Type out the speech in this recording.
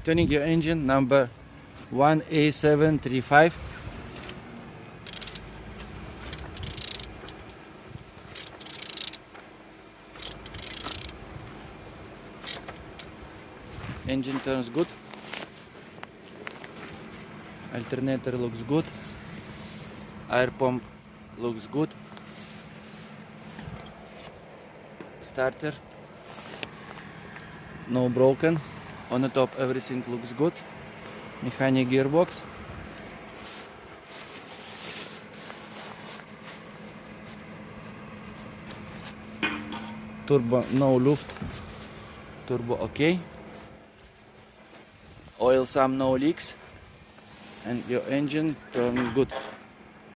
tuning your engine number 1A735. Engine turns good. Alternator looks good. Air pump looks good. Starter no broken. On the top everything looks good. Mechanic gearbox. Turbo no luft. Turbo okay. Oil some, no leaks. And your engine turns good.